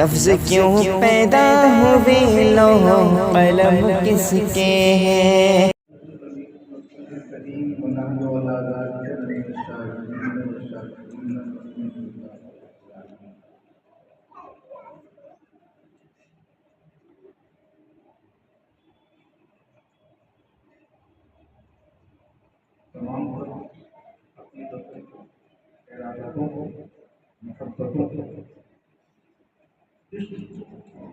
لفظ کیوں پیدا ہوئے لوح قلم کس کے ہیں؟ تمام عقیدتوں کو، ارادتوں کو، محبتوں کو، عشق کو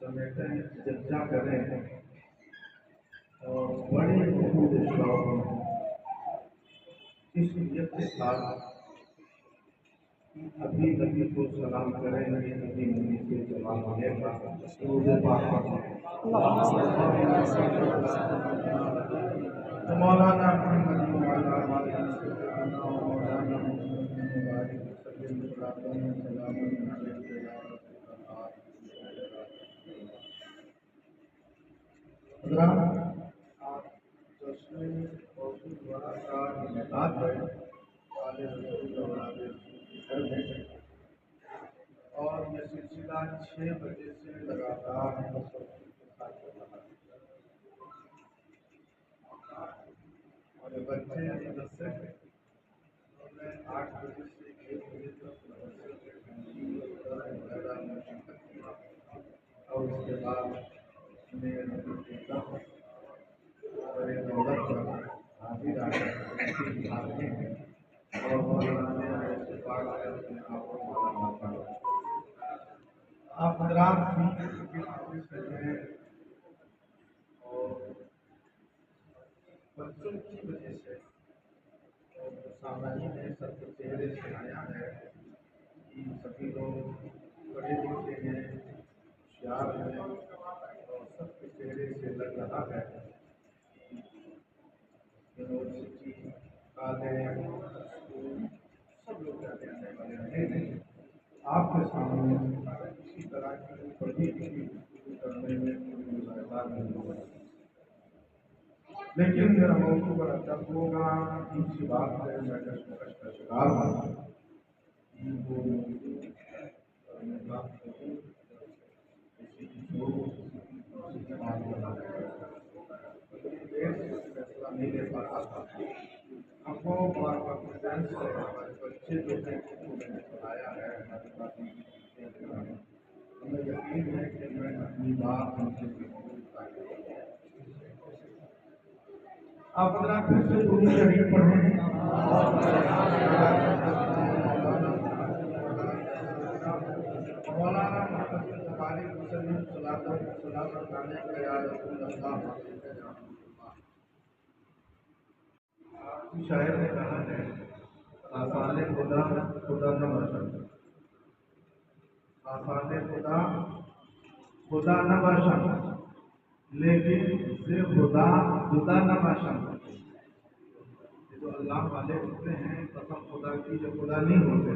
سمیٹیں، ججا کریں اور بڑے خود شوق میں اس نیت کے ساتھ ابھی نبی کو سلام کریں گے، ابھی نبی سے جواب ملے گا، درود پاک پڑھیں۔ مولانا محمد وعلى آله سيدنا ومولانا محمد وبارك وسلم صلاة وسلاما عليك يا رسول الله۔ حضرات، آج جشن موضوع دوارا کا انعقاد ہے والد رسول اولاد رسول کے گھر میں، اور یہ سلسلہ 6 بجے سے لگاتار مسلسل کے ساتھ چل رہا ہے، اور یہ بچے مدرسے میں 8 بجے سے 1 بجے تک مدرسے میں ٹھنڈی وغیرہ میں شرکت کیا، اور اس کے بعد انہیں نبی کے دم اور دولت پر حاضر آئے بھاگنے ہیں اور مولانا ایسے پاک ہے اپنے آپ کو مولانا پڑھا۔ آپ حضرات بھی کے حافظ ہیں، اور بچوں کی وجہ سے سامنے میں سب کے چہرے سے آیا ہے کہ سبھی لوگ پڑھے لکھے ہیں، ہوشیار ہیں، اور سب کے چہرے سے لگ رہا ہے یونیورسٹی، کالج، اسکول سب لوگ جانے والے رہے ہیں۔ آپ کے سامنے اسی طرح کی بڑی چیز کرنے میں کوئی مظاہرہ نہیں ہوگا، لیکن میرا موضوع بڑا ٹف ہوگا، دوسری بات ہے میں کشمکش کا شکار ہوں کہ وہ موضوع اور میں بات کروں کسی کی چھوڑ کسی کی بات بنا بڑی دیر سے فیصلہ نہیں لے پا رہا تھا۔ اب وہ بڑا کانفیڈینس ہے، ہمارے بچے جو ہیں ان کو میں نے پڑھایا ہے، ہمارے پاس دیکھ رہا ہے، ہمیں یقین ہے کہ میں اپنی بات ان سے ضرور تاکہ آپ حضرات پھر سے درود شریف پڑھیں۔ مولانا محمد وبارک وسلم صلاۃ وسلام علیک یا رسول اللہ۔ شاعر نے کہا ہے آسان خدا خدا نہ باشد، آسان خدا خدا نہ باشد، لیکن سے خدا خدا نہ باشد۔ جو اللہ والے ہوتے ہیں قسم خدا کی جو خدا نہیں ہوتے،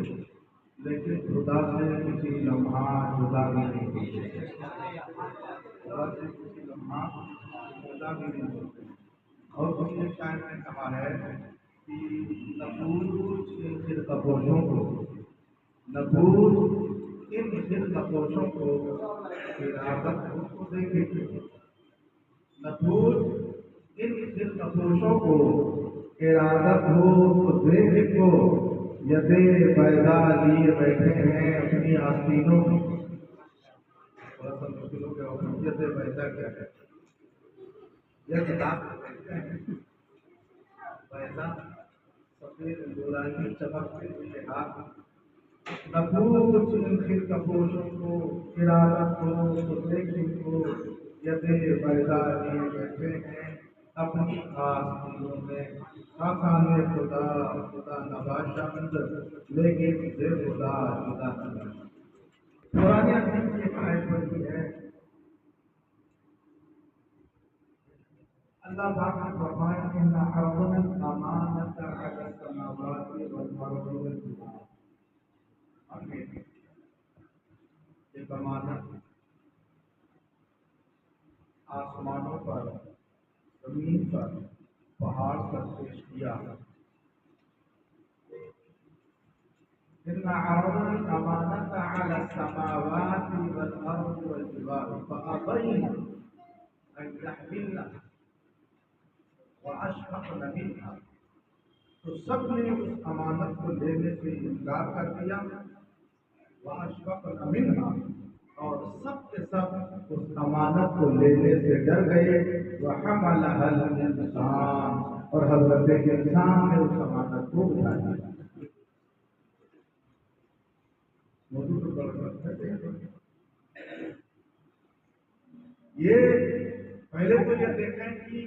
لیکن خدا سے کسی لمحہ جدا بھی نہیں ہوتے، خدا سے کسی لمحہ جدا بھی نہیں ہوتے۔ اور کسی شاعر نے کہا ہے کہ نفوس ان خرقپوشوں کو، نفوس ان خرقپوشوں کو ارادت کو دیکھے، نفوس ان خرقپوشوں کو ارادت ہو تو دیکھ کو، یدے بیضا لیے بیٹھے ہیں اپنی آستینوں میں۔ تھوڑا سا مشکل ہو گیا ہوگا، یدے بیضا کیا ہے؟ یہ کتاب کہتے ہیں بیضا سفید نورانی چمکتے ہوئے ہاتھ، نفوس ان خرقپوشوں کو ارادت ہو تو دیکھ کو، یدے بیضا لیے بیٹھے ہیں اپنی آستینوں میں۔ آسان خدا خدا نباشند، لیکن سے خدا خدا نباشند۔ قرآن عظیم کی ایک آیت پڑھی ہے، اللہ پاک نے فرمایا کہ اِنَّا عَرَضْنَا الْأَمَانَةَ عَلَى السَّمَاوَاتِ وَالْأَرْضِ وَالْجِبَالِ۔ ہمیں ایک امانت آسمانوں پر، زمین پر، پہاڑ پر پیش کیا۔ إن عرضنا الأمانة على السماوات والأرض والجبال فأبين أن يحملنها وأشفقن منها. تو سب نے اس امانت کو لینے سے انکار کر دیا. وَأَشْفَقْنَ مِنْهَا، اور سب کے سب اس امانت کو لینے سے ڈر گئے. وَحَمَلَهَا الْإِنسَانُ، اور حضرت انسان نے اس امانت کو اٹھا لیا. موضوع تو بڑھ سکتے تھے. یہ پہلے تو یہ دیکھیں کہ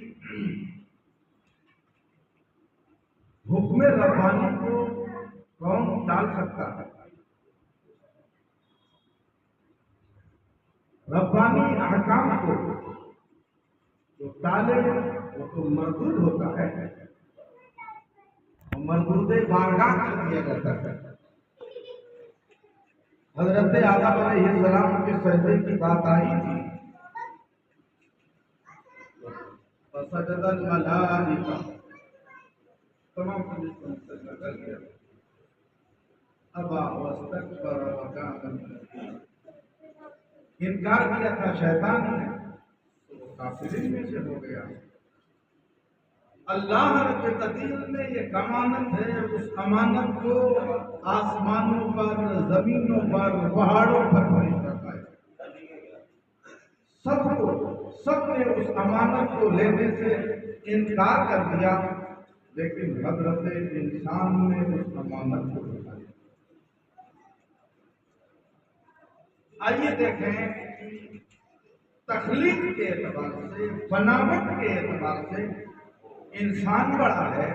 حکم ربانی کو کون ٹال سکتا ہے؟ ربانی احکام کو جو ٹالے وہ تو مردود ہوتا ہے، مردود بارگاہ کر دیا جاتا ہے. حضرت آدم علیہ السلام کے سجدے کی بات آئی تھی. فسجد الملائکہ، تمام فرشتوں نے سجدہ کر لیا. ابا واستکبر وکان من الکافرین، انکار کیا تھا شیطان نے تو وہ کافرین میں سے ہو گیا. اللہ رب العزت نے یہ امانت ہے، اس امانت کو آسمانوں پر، زمینوں پر، پہاڑوں پر نہیں کر پائے. سب نے اس امانت کو لینے سے انکار کر دیا، لیکن حضرت انسان نے اس امانت کو اٹھا لیا. آئیے دیکھیں تخلیق کے اعتبار سے، بناوٹ کے اعتبار سے انسان بڑا ہے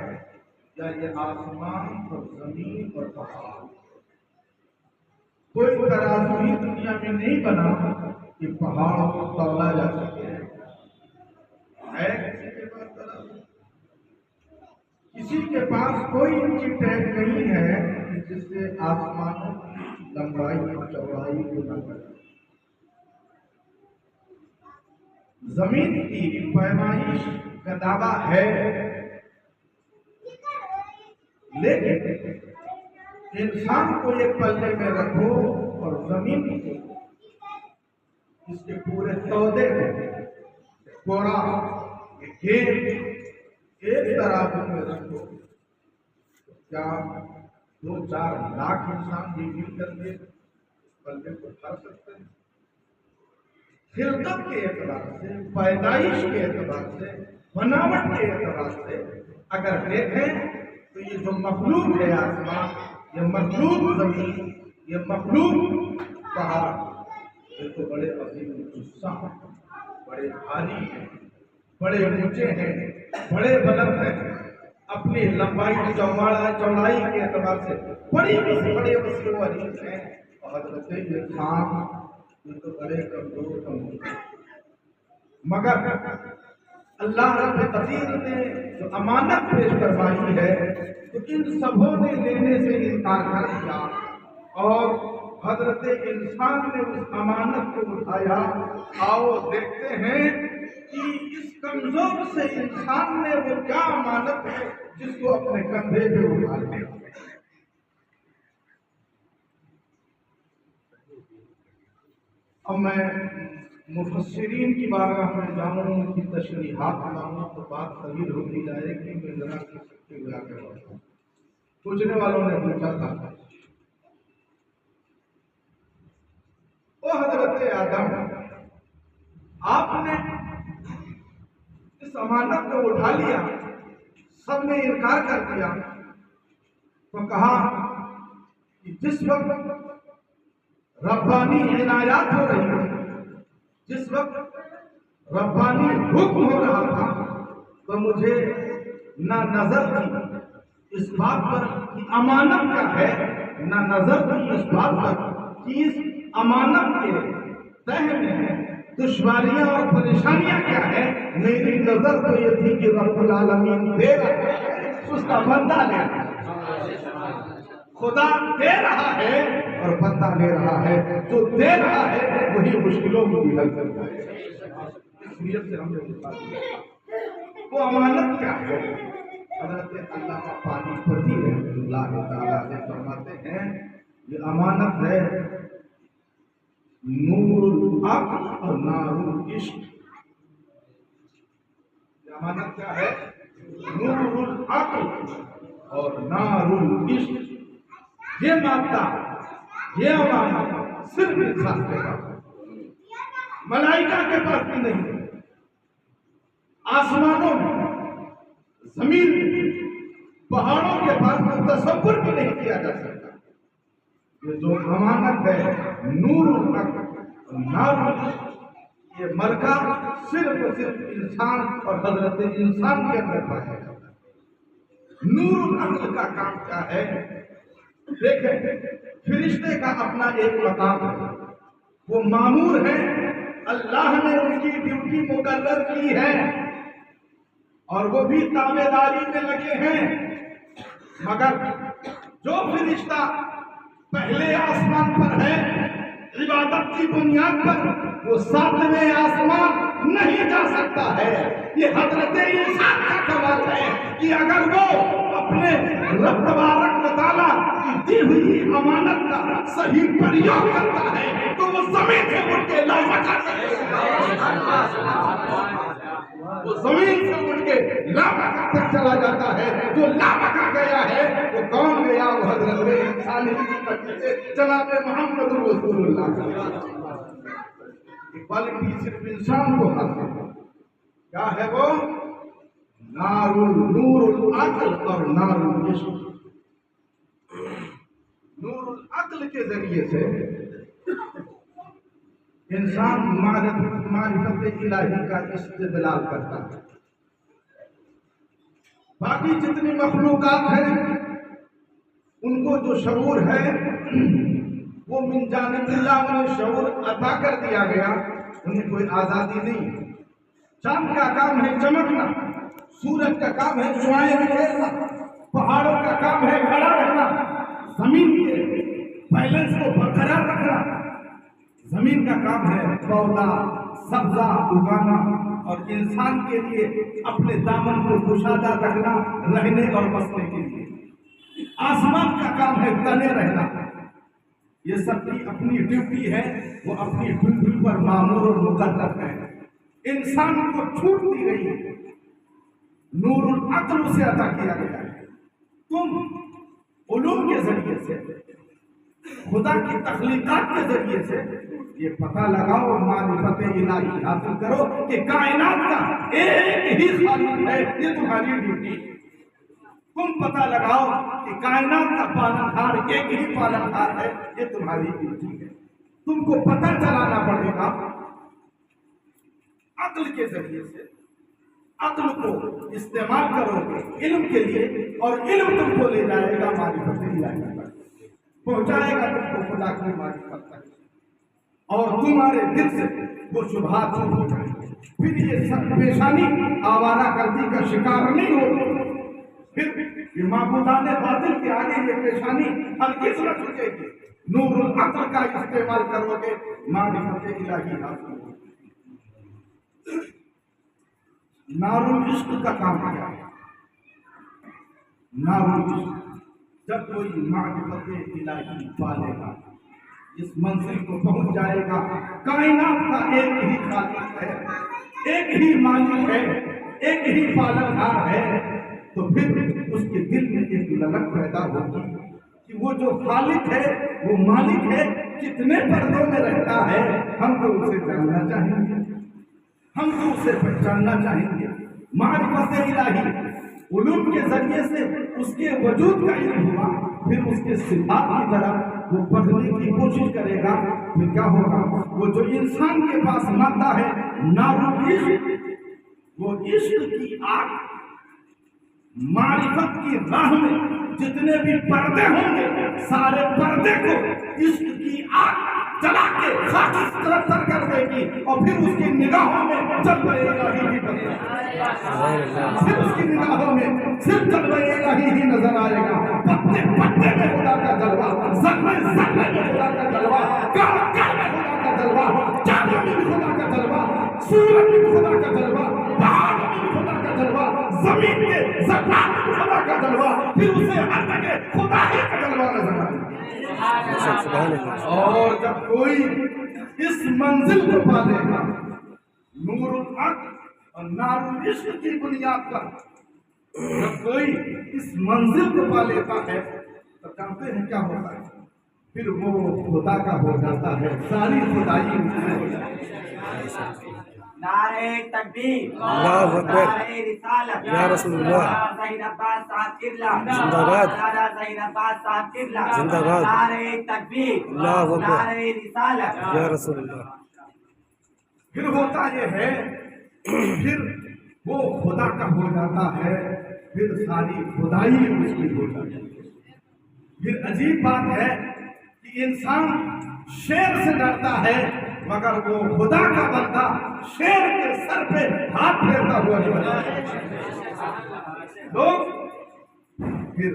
یا یہ آسمان اور زمین اور پہاڑ؟ کوئی ترازو ہی دنیا میں نہیں بنا کہ پہاڑ کو تولا جا سکے. ہے کسی کے پاس ترازو؟ کسی کے پاس کوئی انچی ٹیپ نہیں ہے جس سے آسمانوں کی لمبائی اور چوڑائی کو نہ کرے. زمین کی پیمائش کا دعویٰ ہے، لیکن انسان کو ایک پلے میں رکھو اور زمین کو اس کے پورے تودے کوڑا ایک ترازو میں رکھو. کیا 2-4 لاکھ انسان بھی مل کر کے پلے کو اٹھا سکتے ہیں؟ خلقت کے اعتبار سے، پیدائش کے اعتبار سے، بناوٹ کے اعتبار سے اگر دیکھیں تو یہ جو مخلوق ہے آسمان، یہ مخلوق زمین، یہ مخلوق پہاڑ، یہ تو بڑے عظیم الجثہ ہیں، بڑے بھاری ہیں، بڑے اونچے ہیں، بڑے بلند ہیں. اپنی لمبائی چوڑائی کے اعتبار سے بڑے وسیع و عریض ہیں. اور حضرت انسان یہ تو بڑے کمزور ہیں. مگر اللہ رب العزت نے جو امانت پیش کروائی ہے تو ان سبوں نے لینے سے انکار کر دیا، اور حضرت انسان نے اس امانت کو اٹھایا. آؤ دیکھتے ہیں کہ اس کمزور سے انسان نے وہ کیا امانت ہے جس کو اپنے کندھے پہ اٹھا لیا. اب میں مفسرین کی بارگاہ میں جاؤں، ان کی تشریحات مانگوں تو بات طویل ہوتی جائے گی. میں ذرا سکتے ہوئے آگے بڑھتا ہوں. پوچھنے والوں نے پوچھا تھا، او حضرت آدم، آپ نے اس امانت کو اٹھا لیا، سب نے انکار کر دیا، تو کہا کہ جس وقت ربانی عنایات ہو رہی ہے، جس وقت ربانی حکم ہو رہا تھا، تو مجھے نہ نظر تھی اس بات پر کہ امانت کیا ہے، نہ نظر تھی اس بات پر کہ اس امانت کے تہ میں دشواریاں اور پریشانیاں کیا ہے. میری نظر تو یہ تھی کہ رب العالمین دے رہا ہے، اس کا بندہ لے رہا ہے. خدا دے رہا ہے اور بندہ لے رہا ہے. جو دے رہا ہے وہی مشکلوں کو بھی حل کرتا ہے. اس نیت سے ہم نے بتا دیا وہ امانت کیا ہے. حضرت علامہ پانی پتی رحمۃ اللہ تعالیٰ سے فرماتے ہیں یہ امانت ہے نور العقل اور نار العشق. یہ امانت کیا ہے؟ نور العقل اور نار العشق. یہ مادہ، یہ امانت صرف انسان کے پاس، ملائکہ کے پاس بھی نہیں. آسمانوں میں، زمین میں، پہاڑوں کے پاس تو تصور بھی نہیں کیا جا سکتا. یہ جو امانت ہے نور الحق نار العشق، یہ مرکہ صرف اور صرف انسان اور حضرت انسان کے اندر پایا جاتا ہے. نور العقل کا کام کیا ہے؟ دیکھیں، فرشتے کا اپنا ایک مقام ہے، وہ مامور ہے، اللہ نے ان کی ڈیوٹی مقرر کی ہے اور وہ بھی تابع داری میں لگے ہیں. مگر جو فرشتہ پہلے آسمان پر ہے عبادت کی بنیاد پر، وہ ساتویں آسمان نہیں جا سکتا ہے. یہ حضرت انسان کا کمال ہے کہ اگر وہ اپنے رب تبارک و تعالیٰ کی دی ہوئی امانت کا صحیح پریوگ کرتا ہے تو وہ زمین سے اٹھ کے لامکہ وہ زمین سے اٹھ کے لامکہ تک چلا جاتا ہے. جو لامکہ گیا ہے وہ کون گیا؟ وہ حضرت انسانی سے جناب محمد رسول اللہ. کوالٹی صرف انسان کو حاصل ہے. کیا ہے وہ؟ نور العقل اور نار العشق. نور العقل کے ذریعے سے انسان معرفت الہی کا استدلال کرتا ہے. باقی جتنی مخلوقات ہیں ان کو جو شعور ہے وہ من جانب اللہ انہیں شعور عطا کر دیا گیا، انہیں کوئی آزادی نہیں. چاند کا کام ہے چمکنا، سورج کا کام ہے شعاعیں بکھیرنا، پہاڑوں کا کام ہے کھڑا رہنا، زمین کے بیلنس کو برقرار رکھنا. زمین کا کام ہے پودا سبزہ اگانا اور انسان کے لیے اپنے دامن کو کشادہ رکھنا، رہنے اور بسنے کے لیے. آسمان کا کام ہے تنے رہنا. یہ سب کی اپنی ڈیوٹی ہے، وہ اپنی ڈیوٹی پر مامور اور مقرر ہے. انسان کو چھوٹ دی گئی ہے، نور العقل سے عطا کیا گیا ہے. تم علوم کے ذریعے سے، خدا کی تخلیقات کے ذریعے سے یہ پتہ لگاؤ، معرفت الہی حاصل کرو کہ کائنات کا ایک ہی خالق ہے. یہ تمہاری ڈیوٹی. تم پتہ لگاؤ کہ کائنات کا پالنہار ایک ہی پالنہار ہے. یہ تمہاری ڈیوٹی ہے. تم کو پتہ چلانا پڑے گا عقل کے ذریعے سے. عقل کو استعمال کرو گے علم کے لیے اور علم تم کو لے جائے گا معرفت الہی پر، پہنچائے گا تم کو خدا کی معرفت تک، اور تمہارے دل سے وہ شبہات دور ہو جائیں گے. پھر یہ سب پیشانی آوارہ گردی کا شکار نہیں ہوگی. پھر معبودان باطل کے آگے یہ پیشانی ہرگز نہ جھکے گی. نور العقل کا استعمال کرو گے معرفت الہی حاصل ہوگی. نار العشق کا کام کیا ہے؟ نار العشق جب کوئی معرفت الہی پالے گا، اس منزل کو پہنچ جائے گا. کائنات کا ایک ہی خالق ہے، ایک ہی مالک ہے، ایک ہی پالنہار ہے. تو پھر اس کے دل میں ایک للک پیدا ہوگی کہ وہ جو خالق ہے، وہ مالک ہے، کتنے پردوں میں رہتا ہے. ہم تو اسے جاننا چاہیں گے، ہم تو اسے پہچاننا چاہیں گے. معرفت الہی علوم کے ذریعے سے اس کے وجود کا علم ہوا، پھر اس کے صفات کی طرف وہ پڑھنے کی کوشش کرے گا. پھر کیا ہوگا؟ وہ جو انسان کے پاس مادہ ہے نار العشق، وہ عشق کی آگ، معرفت کی راہ میں جتنے بھی پردے ہوں گے سارے پردے کو عشق کی آگ جلا کے خاکستر کر دے گی. اور پھر اس کی نگاہوں میں جلوہ الہی ہی بنے گا. پھر اس کی نگاہوں میں صرف جلوہ الہی ہی نظر آئے گا. پتے پتے میں خدا کا جلوہ، ذرے ذرے میں خدا کا جلوہ، کان کان میں خدا کا جلوہ، چاند میں بھی خدا کا جلوہ، سورج میں بھی خدا کا جلوہ، پہاڑ میں بھی خدا کا جلوہ، زمین کے ذرات میں خدا کا جلوہ. پھر اسے ہر جگہ خدا ہی کا جلوہ نظر آئے گا. سبحان اللہ. اور جب کوئی اس منزل کو پا لے گا نور الحق اور نار العشق کی بنیاد پر، جب کوئی اس منزل کو پا لیتا ہے تو جانتے ہیں کیا ہوتا ہے؟ پھر وہ خدا کا ہو جاتا ہے، ساری خدائی اس میں ہو جاتی ہے۔ نعرہ تکبیر، اللہ اکبر، نعرہ رسالت، یا رسول اللہ، مولانا ظہیر عباس صاحب قبلہ، زندہ باد، مولانا ظہیر عباس صاحب قبلہ، زندہ باد، نعرہ تکبیر، اللہ اکبر، نعرہ رسالت، یا رسول اللہ. پھر ہوتا یہ ہے، پھر وہ خدا کا ہو جاتا ہے، پھر ساری خدائی اس کی ہو جاتی ہے۔ پھر عجیب بات ہے کہ انسان شیر سے ڈرتا ہے مگر وہ خدا کا بندہ شیر کے سر پہ ہاتھ پھیرتا ہوا نہیں بنتا۔ لوگ پھر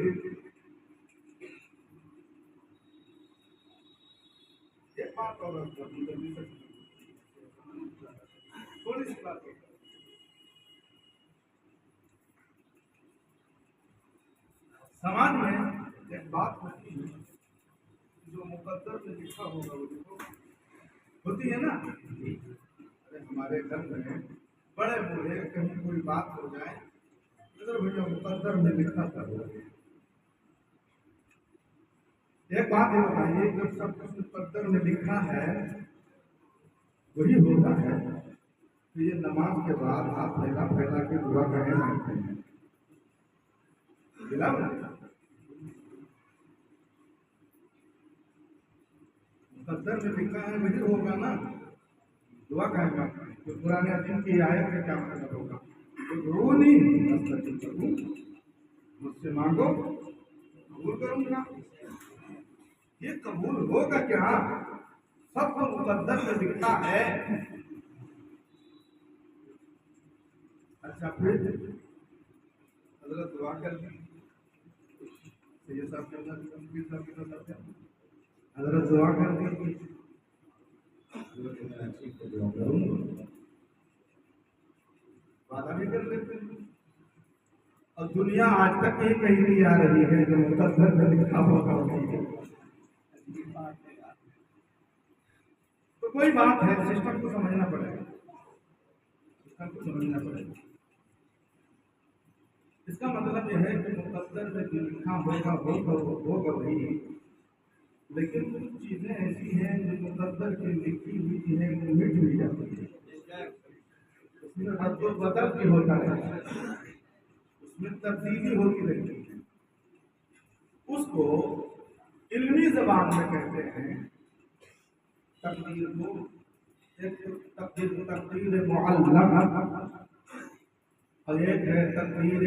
ایک بات اور تھوڑی سی بات ہوتا ہے، سماج میں ایک بات ہوتی ہے جو مقدر میں لکھا ہوگا وہ دیکھو ہوتی ہے نا، ارے ہمارے گھر میں بڑے بوڑھے کہیں کوئی بات ہو جائے اگر بھیا مقدر میں لکھا تھا، ایک بات یہ بتائیے جب سب کچھ مقدر میں لکھا ہے وہی ہوتا ہے تو یہ نماز کے بعد ہاتھ پھیلا پھیلا کے دعا کرنے مانگتے ہیں، ملا مقدر میں لکھا ہے وہی ہوگا نا، دعا کہیں گا تو قرآن عظیم کی آیت کا کیا مطلب ہوگا؟ ادعونی استجب لکم، مجھ سے مانگو قبول کروں گا۔ یہ قبول ہوگا کہ ہاں سب کو مقدر میں لکھا ہے۔ اچھا پھر حضرت دعا کر دی، سید صاحب کے اندر حضرت دعا کر دی، وعدہ بھی کر لیتے ہیں، اور دنیا آج تک یہ کہیں نہیں آ رہی ہے جو مقدر میں لکھا ہوگا تو کوئی بات ہے، سسٹم کو سمجھنا پڑے گا، سسٹم کو سمجھنا پڑے گا۔ اس کا مطلب یہ ہے کہ مقدر میں جو لکھا ہوگا وہی، لیکن کچھ چیزیں ایسی ہیں جو مقدر کی لکھی ہوئی چیزیں مٹ بھی جاتی ہیں، اس میں رد و بدل بھی ہوتا رہتا ہے، اس میں تبدیلی ہوتی رہتی ہے، اس کو علمی زبان میں کہتے ہیں تقدیر کو، ایک تقدیر معلم اور ایک ہے تقدیر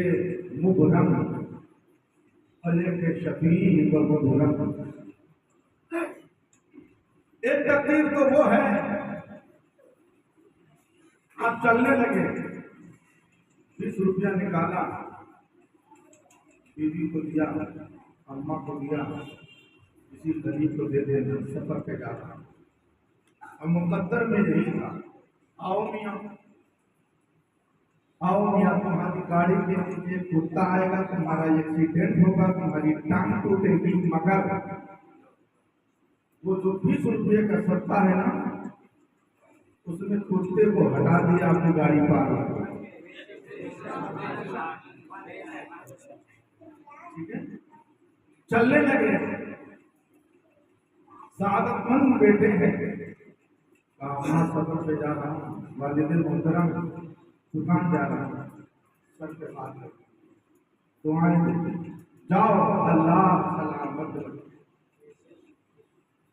مبرم اور ایک ہے شفیع و مبرم۔ ایک تقدیر تو وہ ہے آپ چلنے لگے 20 روپیہ نکالا، بیوی کو دیا، اماں کو دیا، کسی غریب کو دے دینا، سفر پہ جا رہا، اور مقدر میں یہی تھا، آؤ میاں تمہاری گاڑی کے نیچے کتا آئے گا، تمہارا ایکسیڈنٹ ہوگا، تمہاری ٹانگ ٹوٹے گی، مگر وہ جو 20 روپئے کا صدقہ ہے نا اس نے کتے کو ہٹا دیا، اپنی گاڑی پار ہو گئی، ٹھیک ہے، چلنے لگے، سعادت مند بیٹے ہیں، کہاں سفر پہ جا رہا ہوں، والد محترم دکان جا رہا ہوں، سر پہ ہاتھ رکھ دعائیں دیتے جاؤ اللہ سلامت رکھے۔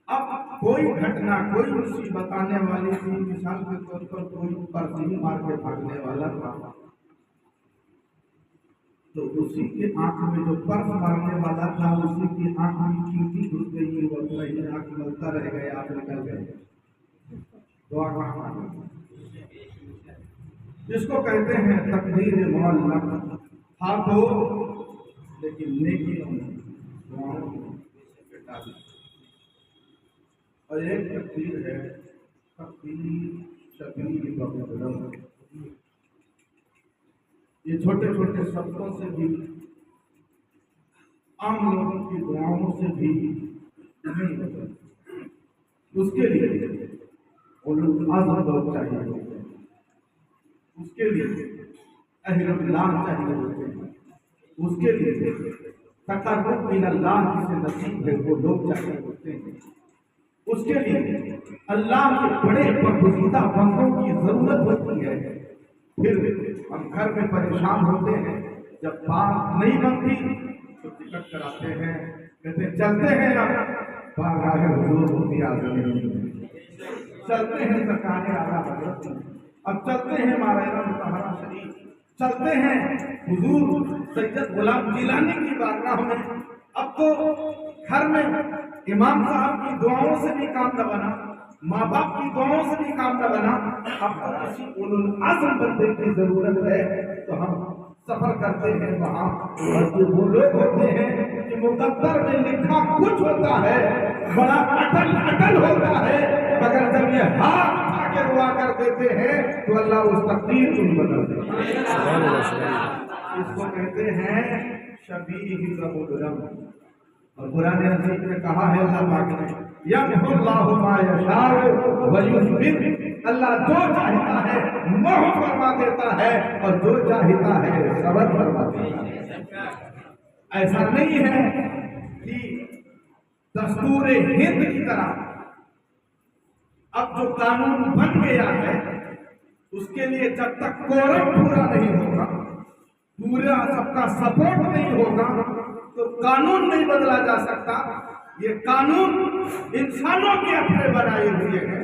اب کوئی گھٹنا، کوئی مصیبت آنے والی تھی، مثال کے طور پر کوئی پرچی مار کے بھاگنے والا تھا تو اسی کی آنکھ میں جو پرس مارنے والا تھا اسی کی آنکھ میں چینٹی گھس گئی، وہ اپنا آنکھ ملتا رہ گیا، آپ نکل گئے، دعا کہاں؟ جس کو کہتے ہیں تقدیر معلم، ہاتھ ہو لیکن نیکیوں میں دعاؤں میں بٹا دی۔ اور ایک تقدیر ہے تقدیر شفیع و مبرم، یہ چھوٹے چھوٹے صدقوں سے بھی، عام لوگوں کی دعاؤں سے بھی نہیں ہو سکتی۔ اس کے لیے اولو العزم لوگ چاہیے ہوتے ہیں، اس کے لیے اہل اللہ چاہیے ہوتے ہیں، اس کے لیے تقرب من اللہ جسے نصیب ہے وہ لوگ چاہیے ہوتے ہیں، اس کے لیے اللہ کے بڑے برگزیدہ بندوں کی ضرورت ہوتی ہے۔ پھر ہم گھر میں پریشان ہوتے ہیں، جب بات نہیں بنتی تو ٹکٹ کراتے ہیں، کہتے ہیں چلتے ہیں نا بارگاہ حضور مفتی اعظم میں، چلتے ہیں سرکار اعلیٰ حضرت میں، اب چلتے ہیں مارینا مطہرہ شریف، چلتے ہیں حضور سید غلام جیلانی کی بارگاہ میں۔ اب تو گھر میں امام صاحب کی دعاؤں سے بھی کام نہ بنا، ماں باپ کی دعاؤں سے بھی کام نہ بنا، اب تو کسی اولو العزم بندے کی ضرورت ہے، تو ہم سفر کرتے ہیں وہاں، اور یہ وہ لوگ ہوتے ہیں کہ مقدر میں لکھا کچھ ہوتا ہے، بڑا اٹل ہوتا ہے، مگر جب یہ ہاتھ اٹھا کے دعا کر دیتے ہیں تو اللہ اس تقدیر کو بدل دیتا ہے۔ اس کو کہتے ہیں شبیہ المجرم، اور قرآن عزیز نے کہا ہے اللہ پاک نے یمحو اللہ ما یشاء ویثبت، اللہ جو چاہتا ہے محو فرما دیتا ہے اور جو چاہتا ہے ثبت فرما دیتا ہے۔ ایسا نہیں ہے کہ دستور ہند کی طرح اب جو قانون بن گیا ہے اس کے لیے جب تک کورم پورا نہیں ہوگا، پورا سب کا سپورٹ نہیں ہوگا تو قانون نہیں بدلا جا سکتا۔ یہ قانون انسانوں کے اپنے بنائے ہوئے ہیں،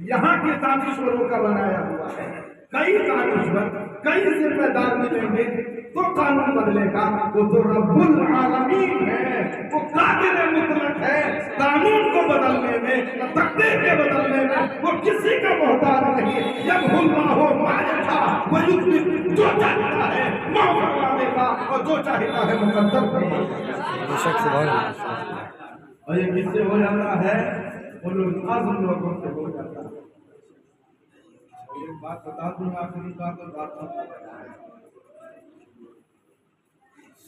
یہاں کے دانشوروں کا بنایا ہوا ہے۔ کئی دانشور کئی ذمہ دار ملیں گے تو قانون بدلے گا، وہ تو رب العالمین ہے، وہ قادر مطلق ہے، قانون کو بدلنے میں، تقدیر کے بدلنے میں وہ کسی کا محتاج نہیں۔ یمحو اللہ ما یشاء ویثبت، جو چاہتا ہے محو فرما دیتا اور جو چاہتا ہے مقدر فرما دیتا۔ اور یہ کس سے ہو جاتا ہے؟ اولو العزم لوگوں سے ہو جاتا ہے۔ ایک بات بتا دوں، آخری بات اور بات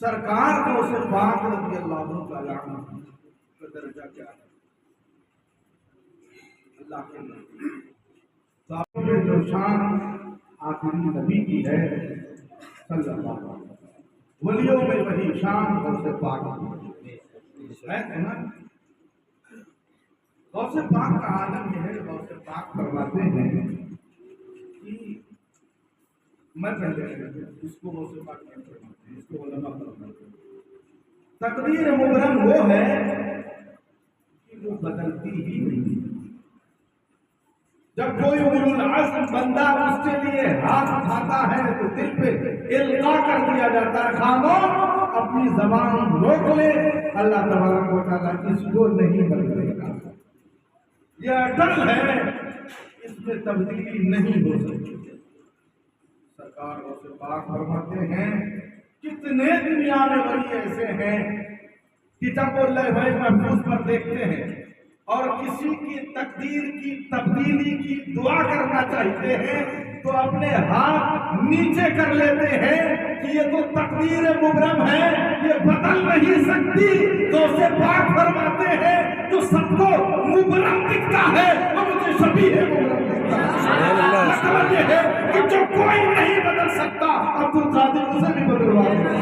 سرکار کو سے پاک رضی اللہ تعالیٰ عنہ کا درجہ کیا ہے؟ اللہ کے نبی صاحب میں جو شان آخری نبی کی ہے صلی اللہ علیہ وسلم، ولیوں میں وہی شان غوث پاک کی ہے نا۔ غوث پاک کا عالم یہ ہے، غوث پاک فرماتے ہیں کہ میں پہلے اس کو غوث پاک نہیں فرماتے ہیں، اس کو علماء فرماتے ہیں۔ تقدیر مبرم وہ ہے کہ وہ بدلتی ہی نہیں۔ جب کوئی اولو العزم بندہ اس کے لیے ہاتھ اٹھاتا ہے تو دل پہ القاء کر دیا جاتا ہے، خاموش اپنی زبان روک لے، اللہ تبارک و تعالیٰ اس کو نہیں بدلے گا۔ یہ اٹل ہے، اس میں تبدیلی نہیں ہو سکتی۔ سرکار غوث پاک فرماتے ہیں کتنے دنیا میں ولی ایسے ہیں کہ جب وہ لوح محفوظ پر دیکھتے ہیں اور کسی کی تقدیر کی تبدیلی کی دعا کرنا چاہتے ہیں تو اپنے ہاتھ نیچے کر لیتے ہیں کہ یہ تو تقدیر مبرم ہے، یہ بدل نہیں سکتی۔ تو اسے پاک فرماتے ہیں جو سب کو مبرم دکھتا ہے وہ مجھے شبیہ مبرم دکھتا ہے۔ مطلب یہ ہے کہ جو کوئی نہیں بدل سکتا عبد القادر اسے بھی بدلوا دے۔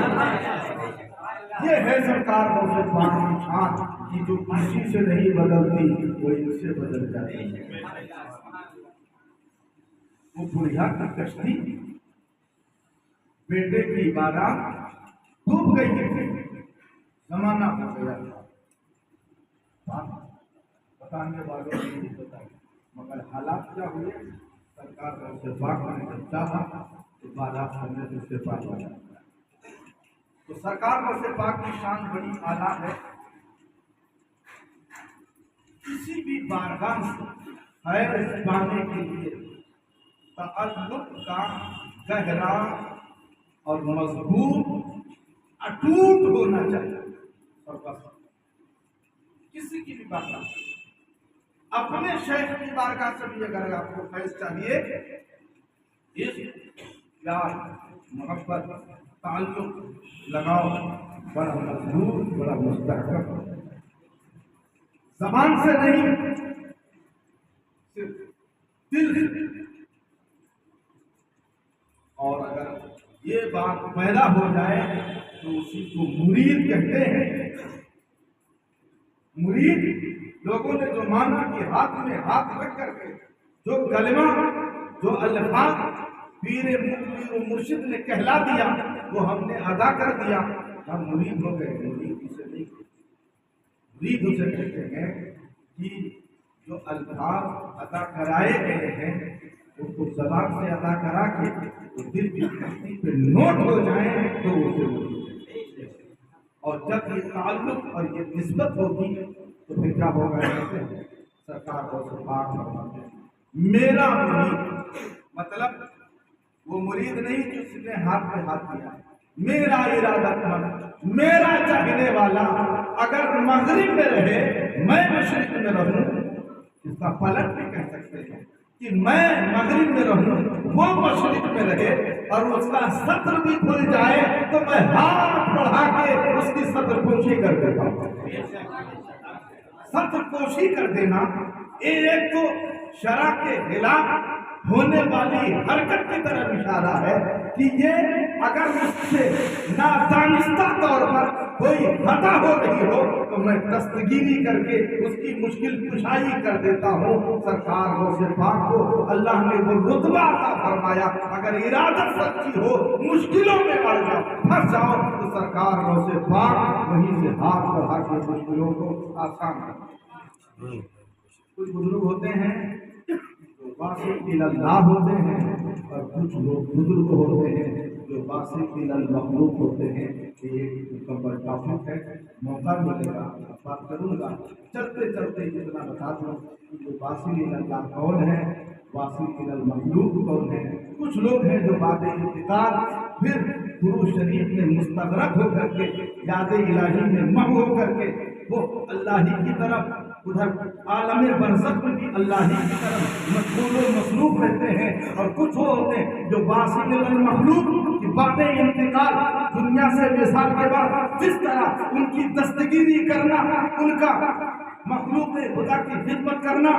یہ ہے سرکار غوث پاک کی شان کہ جو کسی سے نہیں بدلتی وہ ان سے بدل جاتی ہے۔ وہ بڑھیا کی کشتی بیٹے کی بارات ڈوب گئی تھی، زمانہ ہو گیا تھا، بتانے والوں نے نہیں بتایا، مگر حالات کیا ہوئے؟ سرکار غوث پاک نے جب چاہا تو بارات کرنے سے اسے پاک ہو جاتا۔ تو سرکار غوث پاک کی شان بڑی اعلیٰ ہے۔ کسی بھی بارگاہ سے خیر پانے کے لیے تعلق کا گہرا اور مضبوط اٹوٹ ہونا چاہیے، اور بس کسی کی بھی بارگاہ، اپنے شیخ کی بارگاہ سے بھی اگر آپ کو فیض چاہیے، عشق، پیار، محبت، تعلق لگاؤ بڑا مضبوط، بڑا مستحکم۔ زبان سے نہیں، صرف دل سے۔ اور اگر یہ بات پیدا ہو جائے تو اسی کو مرید کہتے ہیں۔ مرید لوگوں نے جو مانا کہ ہاتھ میں ہاتھ رکھ کر کے جو کلمہ، جو الفاظ پیر و مرشد نے کہلا دیا وہ ہم نے ادا کر دیا، ہم مرید ہو گئے۔ مرید اسے نہیں، مرید اسے کہتے ہیں کہ جو الفاظ ادا کرائے گئے ہیں ان کو زبان سے ادا کرا کے وہ دل کی تختی پہ نوٹ ہو جائیں تو اسے مرید کہتے ہیں۔ اور جب یہ تعلق اور یہ نسبت ہوگی تو پھر کیا ہوگا؟ سرکار کو پاک فرماتے ہیں میرا مرید، مطلب وہ مرید نہیں جس نے ہاتھ پہ ہاتھ دیا، میرا ارادت مند، میرا چاہنے والا اگر مغرب میں رہے میں مشرق میں رہوں، اس کا پلٹ بھی کہہ سکتے ہیں کہ میں مغرب میں رہوں وہ مشرق میں رہے اور اس کا سطر بھی کھل جائے تو میں ہاتھ بڑھا کے اس کی سطر پوشی کر دیتا ہوں۔ سطر پوشی کر دینا ایک تو شرع کے خلاف ہونے والی حرکت کی طرف اشارہ ہے کہ یہ اگر مجھ سے نادانستہ طور پر کوئی خطا ہو رہی ہو تو میں دستگیری کر کے اس کی مشکل کشائی کر دیتا ہوں۔ سرکار غوث پاک کو اللہ نے وہ رتبہ عطا فرمایا، اگر ارادت سچی ہو مشکلوں میں پڑ جاؤ پھنس جاؤ تو سرکار غوث پاک وہیں سے ہاتھ بڑھا کے مشکلوں کو آسان کرتے ہیں۔ کچھ بزرگ ہوتے ہیں جو واصل اللہ ہوتے ہیں اور کچھ لوگ بزرگ ہوتے ہیں جو واصل المخلوق ہوتے ہیں۔ ایک مکمل ٹاپک ہے، موقع ملے گا بات کروں گا، چلتے چلتے اتنا بتا دوں جو واصل اللہ کون ہے، واصل المخلوق کون ہے۔ کچھ لوگ ہیں جو بعد انتقال پھر گرو شریف میں مستغرق ہو کر کے یاد الہی میں محو ہو کر کے وہ اللہ ہی کی طرف ادھر عالم برزخ میں بھی اللہ ہی کی طرف مشغول و مصروف رہتے ہیں، اور کچھ وہ ہوتے ہیں جو واصل المخلوق کی بعد انتقال دنیا سے وصال کے بعد جس طرح ان کی دستگیری کرنا، ان کا مخلوق خدا کی خدمت کرنا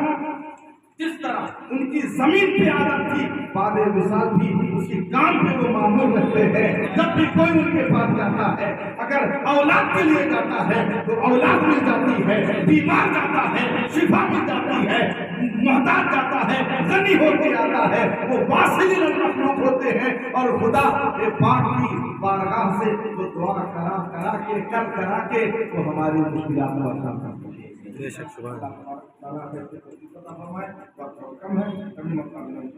جس طرح ان کی زمین پہ عادت تھی، بعد وصال بھی اسی کام پہ وہ معمول رہتے ہیں۔ جب بھی کوئی ان کے پاس جاتا ہے، اگر اولاد کے لیے جاتا ہے تو اولاد مل جاتی ہے، بیمار جاتا ہے شفا مل جاتی ہے، محتاج جاتا ہے غنی ہو کے آتا ہے، وہ واصل المخلوق ہوتے ہیں۔ اور خدا پاک کی بارگاہ سے وہ دعا کرا کے وہ ہماری مشکلات کو آسان کرتے ہیں۔ بے شک سبحان اللہ۔ کم ہے کبھی مقام نہیں۔